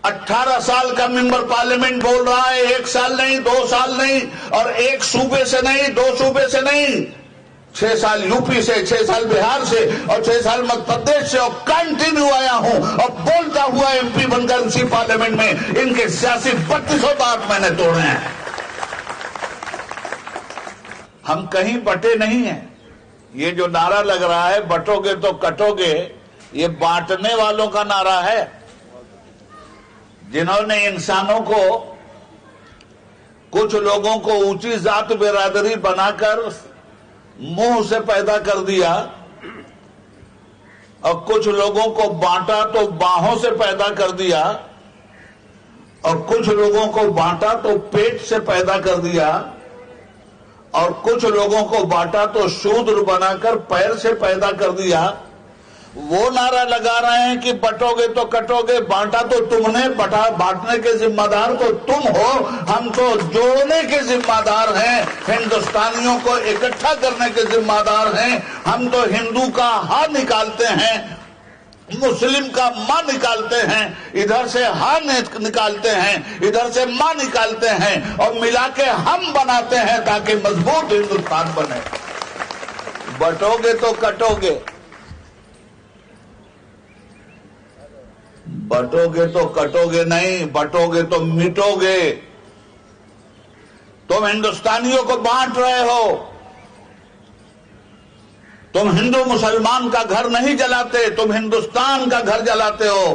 18 साल का member parliament बोल रहा है, 1 साल नहीं, 2 साल नहीं, और एक सूबे से नहीं, 2 सूबे से नहीं, 6 साल यूपी से, 6 साल बिहार से और 6 साल मध्य प्रदेश से, और कंटिन्यू आया हूं और बोलता हुआ एमपी बनकर उसी पार्लियामेंट में इनके सियासी 3200 दांत मैंने तोड़े हैं। हम कहीं बटे नहीं हैं। ये जो नारा लग रहा है, बटोगे तो कटोगे, ये बांटने वालों का नारा है, जिन्होंने इंसानों को, कुछ लोगों को ऊंची जात बिरादरी बनाकर मुंह से पैदा कर दिया और कुछ लोगों को बांटा तो बाहों से पैदा कर दिया और कुछ लोगों को बांटा तो पेट से पैदा कर दिया और कुछ लोगों को बांटा तो शूद्र बनाकर पैर से पैदा कर दिया। वो नारा लगा रहे हैं कि बटोगे तो कटोगे, बांटा तो तुमने, बांटने के जिम्मेदार तो तुम हो, हम तो जोड़ने के जिम्मेदार हैं, हिंदुस्तानियों को इकट्ठा करने के जिम्मेदार हैं। हम तो हिंदू का हा निकालते हैं, मुस्लिम का मां निकालते हैं, इधर से हा निकालते हैं, इधर से मां निकालते हैं और मिला के हम बनाते हैं ताकि मजबूत हिंदुस्तान बने। बटोगे तो कटोगे, बटोगे तो कटोगे नहीं, बटोगे तो मिटोगे। तुम हिंदुस्तानियों को बांट रहे हो। तुम हिंदू मुसलमान का घर नहीं जलाते, तुम हिंदुस्तान का घर जलाते हो।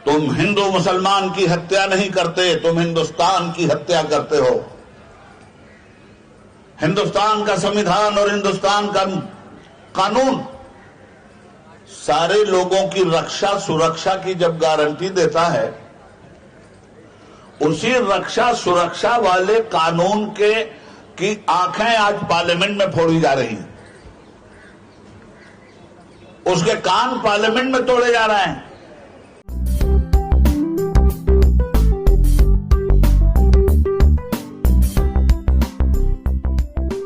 तुम हिंदू मुसलमान की हत्या नहीं करते, तुम हिंदुस्तान की हत्या करते हो। हिंदुस्तान का संविधान और हिंदुस्तान का कानून सारे लोगों की रक्षा सुरक्षा की जब गारंटी देता है, उसी रक्षा सुरक्षा वाले कानून की आंखें आज पार्लियामेंट में फोड़ी जा रही हैं, उसके कान पार्लियामेंट में तोड़े जा रहे हैं।